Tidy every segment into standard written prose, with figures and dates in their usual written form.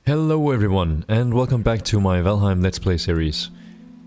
Hello everyone, and welcome back to my Valheim Let's Play series.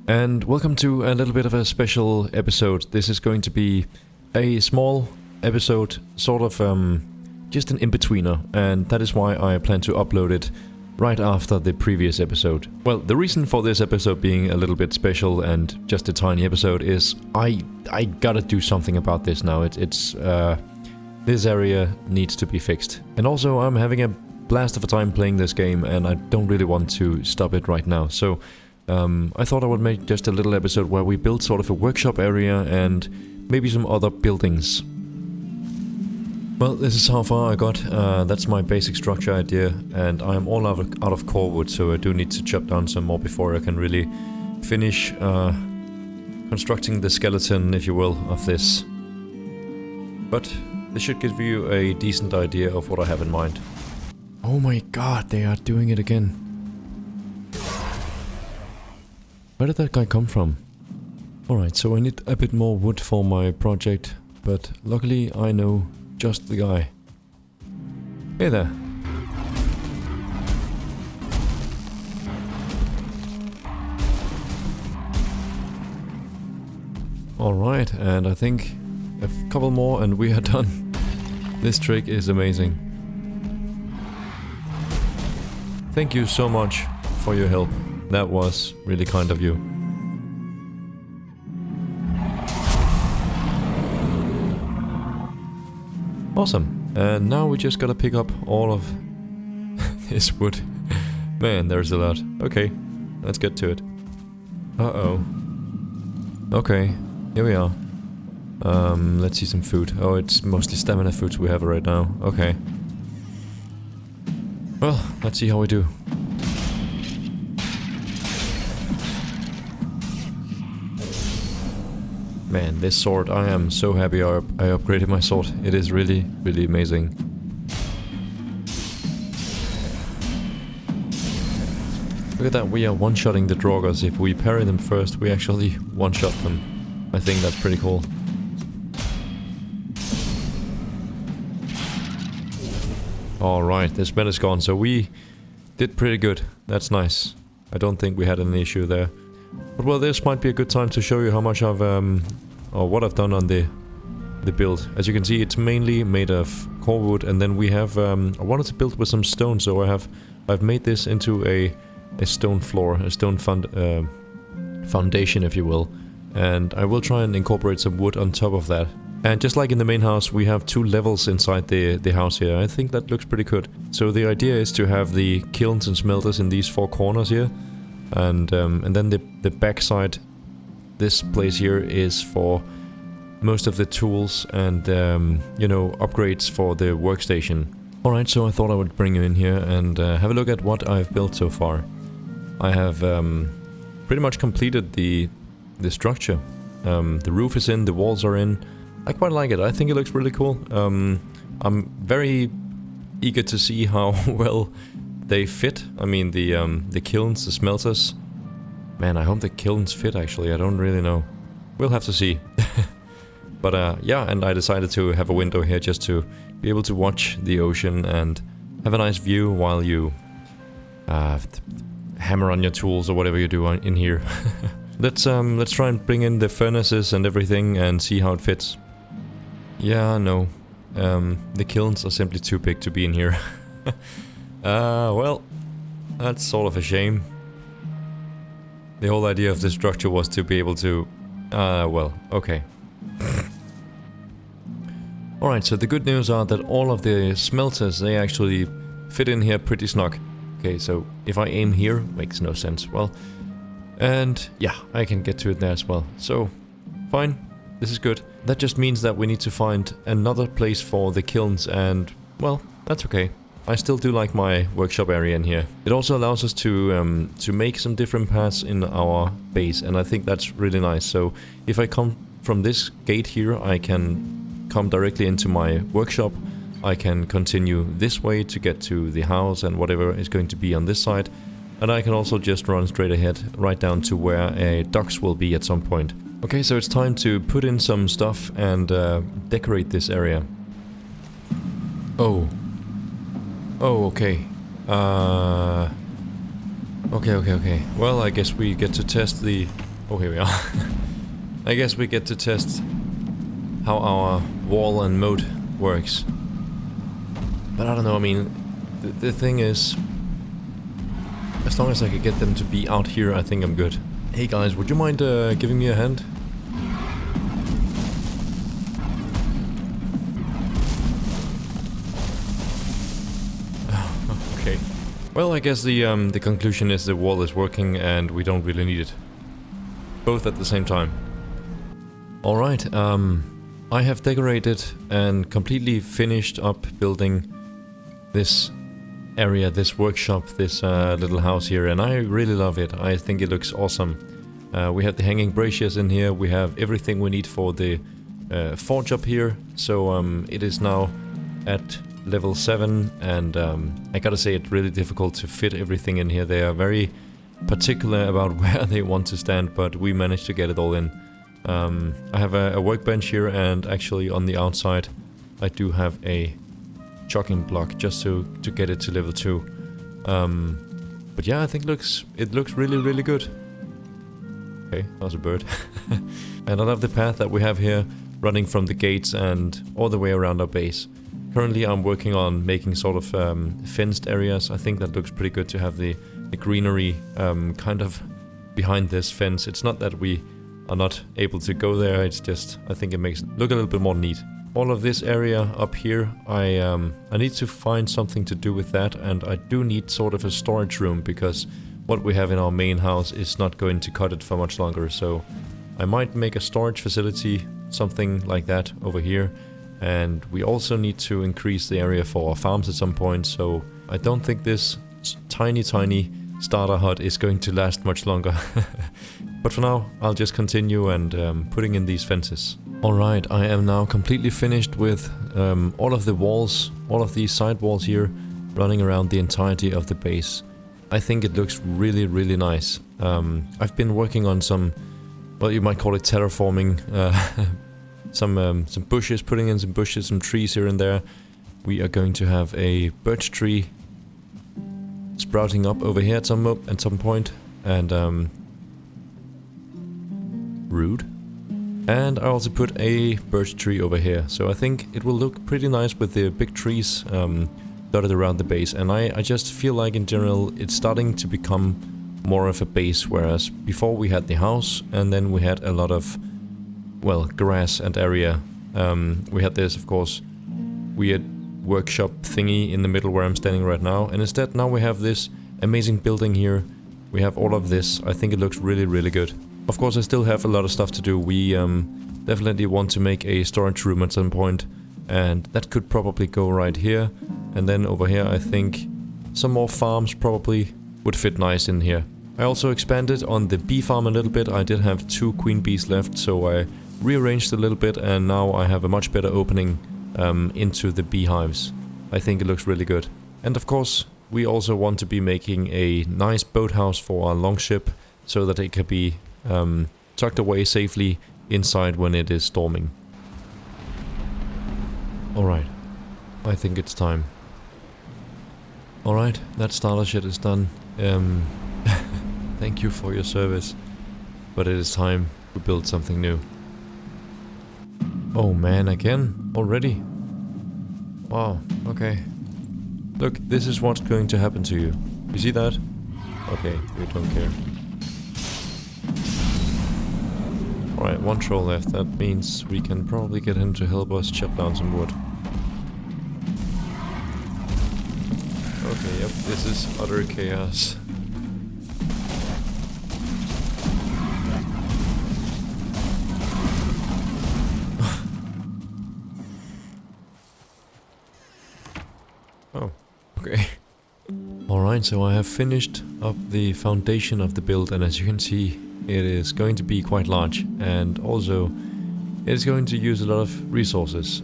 And welcome to a little bit of a special episode. This is going to be a small episode, sort of just an in-betweener, and that is why I plan to upload it right after the previous episode. Well, the reason for this episode being a little bit special and just a tiny episode is I gotta do something about this now. This area needs to be fixed. And also I'm having a blast of a time playing this game and I don't really want to stop it right now. So I thought I would make just a little episode where we build sort of a workshop area and maybe some other buildings. Well, this is how far I got. That's my basic structure idea, and I am all out of core wood, so I do need to chop down some more before I can really finish constructing the skeleton, if you will, of this. But this should give you a decent idea of what I have in mind. Oh my god, they are doing it again. Where did that guy come from? Alright, so I need a bit more wood for my project, but luckily I know just the guy. Hey there. Alright, and I think a couple more and we are done. This trick is amazing. Thank you so much for your help. That was really kind of you. Awesome. And now we just gotta pick up all of this wood. Man, there's a lot. Okay, let's get to it. Uh-oh. Okay, here we are. Let's see some food. Oh, it's mostly stamina foods we have right now. Okay. Well, let's see how we do. Man, this sword, I am so happy I upgraded my sword. It is really, really amazing. Look at that, we are one-shotting the Draugrs. If we parry them first, we actually one-shot them. I think that's pretty cool. Alright, the smell is gone, so we did pretty good. That's nice. I don't think we had any issue there. But well, this might be a good time to show you how much I've, or what I've done on the build. As you can see, it's mainly made of core wood, and then we have, I wanted to build with some stone, so I've made this into a stone floor, a stone foundation, if you will. And I will try and incorporate some wood on top of that. And just like in the main house, we have two levels inside the house here. I think that looks pretty good. So the idea is to have the kilns and smelters in these four corners here. And then the back side, this place here, is for most of the tools and, you know, upgrades for the workstation. Alright, so I thought I would bring you in here and have a look at what I've built so far. I have pretty much completed the structure. The roof is in, the walls are in. I quite like it. I think it looks really cool. I'm very eager to see how well they fit. I mean, the kilns, the smelters. Man, I hope the kilns fit, actually. I don't really know. We'll have to see. But yeah, and I decided to have a window here just to be able to watch the ocean and have a nice view while you hammer on your tools or whatever you do in here. Let's try and bring in the furnaces and everything and see how it fits. Yeah, no. The kilns are simply too big to be in here. Well, that's sort of a shame. The whole idea of this structure was to be able to... well, okay. Alright, so the good news are that all of the smelters, they actually fit in here pretty snug. Okay, so if I aim here, makes no sense. Well, and yeah, I can get to it there as well. So, fine. This is good. That just means that we need to find another place for the kilns and, well, that's okay. I still do like my workshop area in here. It also allows us to make some different paths in our base, and I think that's really nice. So if I come from this gate here, I can come directly into my workshop. I can continue this way to get to the house and whatever is going to be on this side. And I can also just run straight ahead, right down to where a docks will be at some point. Okay, so it's time to put in some stuff and decorate this area. Oh. Oh, okay. Okay. Well, I guess we get to test the... Oh, here we are. I guess we get to test how our wall and moat works. But I don't know, I mean, the thing is, as long as I could get them to be out here, I think I'm good. Hey guys, would you mind giving me a hand? Okay. Well, I guess the conclusion is the wall is working and we don't really need it. Both at the same time. Alright, I have decorated and completely finished up building this area, this workshop, this little house here, and I really love it. I think it looks awesome. We have the hanging braziers in here, we have everything we need for the forge up here, so it is now at level 7, and I gotta say it's really difficult to fit everything in here. They are very particular about where they want to stand, but we managed to get it all in. I have a workbench here, and actually on the outside I do have a chopping block just to get it to level 2. But yeah, I think it looks really good. Okay, that was a bird. And I love the path that we have here, running from the gates and all the way around our base. Currently I'm working on making sort of fenced areas. I think that looks pretty good to have the greenery kind of behind this fence. It's not that we are not able to go there, it's just, I think it makes it look a little bit more neat. All of this area up here, I need to find something to do with that, and I do need sort of a storage room, because what we have in our main house is not going to cut it for much longer, so I might make a storage facility, something like that over here. And we also need to increase the area for our farms at some point, so I don't think this tiny starter hut is going to last much longer. But for now, I'll just continue and putting in these fences. Alright, I am now completely finished with all of the walls, all of these side walls here, running around the entirety of the base. I think it looks really nice. I've been working on some, well, you might call it terraforming, some bushes, putting in some bushes, some trees here and there. We are going to have a birch tree sprouting up over here at some point, and rude. And I also put a birch tree over here, so I think it will look pretty nice with the big trees dotted around the base. And I just feel like in general it's starting to become more of a base, whereas before we had the house and then we had a lot of, well, grass and area. We had this, of course, weird workshop thingy in the middle where I'm standing right now, and instead now we have this amazing building here. We have all of this. I think it looks really good. Of course, I still have a lot of stuff to do. We definitely want to make a storage room at some point, and that could probably go right here. And then over here I think some more farms probably would fit nice in here. I also expanded on the bee farm a little bit. I did have 2 queen bees left, so I rearranged a little bit, and now I have a much better opening into the beehives. I think it looks really good. And of course, we also want to be making a nice boathouse for our longship, so that it can be tucked away safely inside when it is storming. Alright, I think it's time. Alright, that starter shed is done. Thank you for your service, but it is time to build something new. Oh man, again? Already? Wow, okay. Look, this is what's going to happen to you. You see that? Okay, we don't care. Alright, 1 troll left. That means we can probably get him to help us chop down some wood. Okay, yep, this is utter chaos. Oh, okay. Alright, so I have finished up the foundation of the build, and as you can see, it is going to be quite large, and also it is going to use a lot of resources.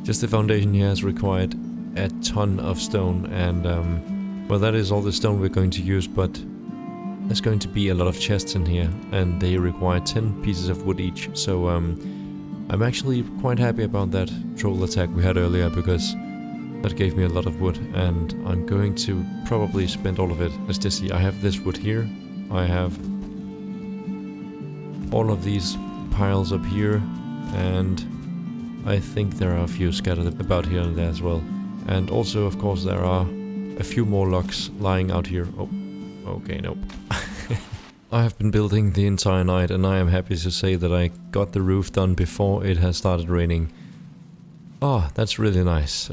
Just the foundation here has required a ton of stone, and well, that is all the stone we're going to use, but there's going to be a lot of chests in here, and they require 10 pieces of wood each, so I'm actually quite happy about that troll attack we had earlier, because That gave me a lot of wood, and I'm going to probably spend all of it. Let's just see, I have this wood here. I have all of these piles up here, and I think there are a few scattered about here and there as well. And also, of course, there are a few more logs lying out here. Oh, okay, nope. I have been building the entire night, and I am happy to say that I got the roof done before it has started raining. Oh, that's really nice.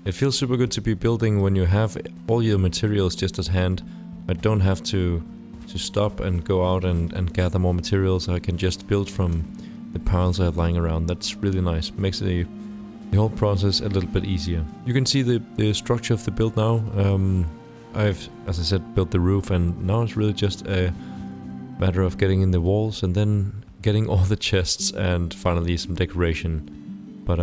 It feels super good to be building when you have all your materials just at hand. I don't have to stop and go out and gather more materials. I can just build from the piles I have lying around. That's really nice. Makes the whole process a little bit easier. You can see the structure of the build now. I've, as I said, built the roof, and now it's really just a matter of getting in the walls and then getting all the chests and finally some decoration. But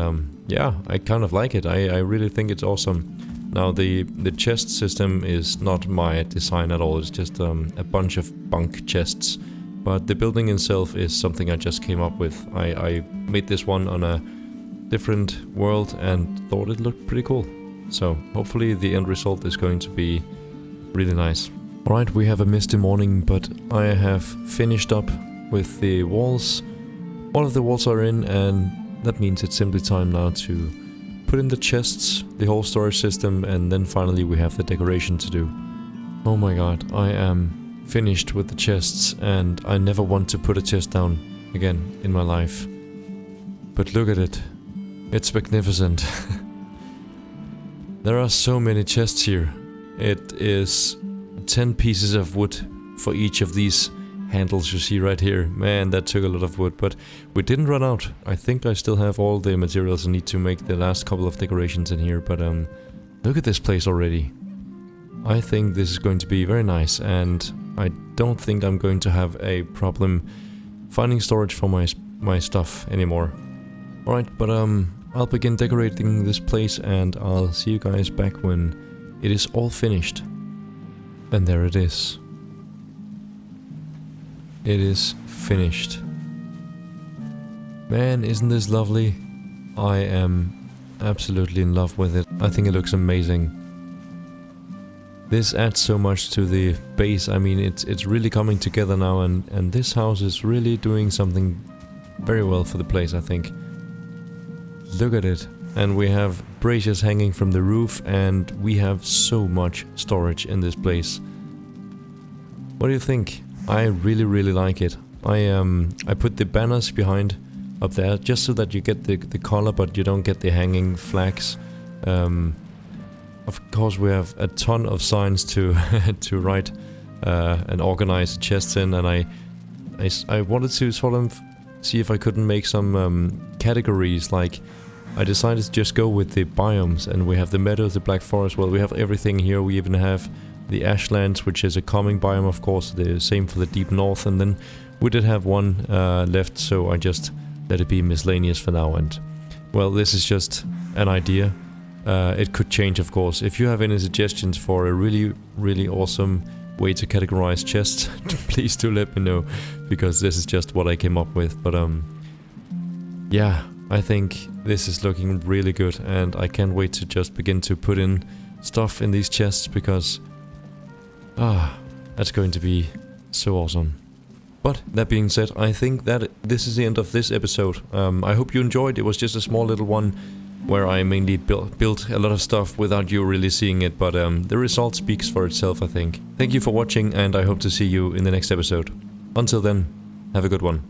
yeah, I kind of like it. I really think it's awesome. Now the chest system is not my design at all. It's just a bunch of bunk chests. But the building itself is something I just came up with. I made this one on a different world and thought it looked pretty cool. So hopefully the end result is going to be really nice. Alright, we have a misty morning, but I have finished up with the walls. All of the walls are in, and that means it's simply time now to put in the chests, the whole storage system, and then finally we have the decoration to do. Oh my god, I am finished with the chests, and I never want to put a chest down again in my life. But look at it. It's magnificent. There are so many chests here. It is 10 pieces of wood for each of these handles you see right here. Man, that took a lot of wood, but we didn't run out. I think I still have all the materials I need to make the last couple of decorations in here, but look at this place already. I think this is going to be very nice, and I don't think I'm going to have a problem finding storage for my stuff anymore. Alright, but I'll begin decorating this place, and I'll see you guys back when it is all finished. And there it is. It is finished. Man, isn't this lovely? I am absolutely in love with it. I think it looks amazing. This adds so much to the base. I mean, it's really coming together now, and this house is really doing something very well for the place, I think. Look at it. And we have braziers hanging from the roof, and we have so much storage in this place. What do you think? I really like it. I put the banners behind up there just so that you get the color, but you don't get the hanging flags. Of course, we have a ton of signs to to write and organize the chests in, and I wanted to sort of see if I couldn't make some categories. Like, I decided to just go with the biomes, and we have the meadows, the black forest. Well, we have everything here. We even have the ashlands, which is a calming biome, of course, the same for the deep north, and then we did have one left, so I just let it be miscellaneous for now. And well, this is just an idea. It could change, of course. If you have any suggestions for a really awesome way to categorize chests, please do let me know, because this is just what I came up with. But yeah, I think this is looking really good, and I can't wait to just begin to put in stuff in these chests, because that's going to be so awesome. But that being said, I think that this is the end of this episode. I hope you enjoyed. It was just a small little one where I mainly built a lot of stuff without you really seeing it, but the result speaks for itself, I think. Thank you for watching, and I hope to see you in the next episode. Until then, have a good one.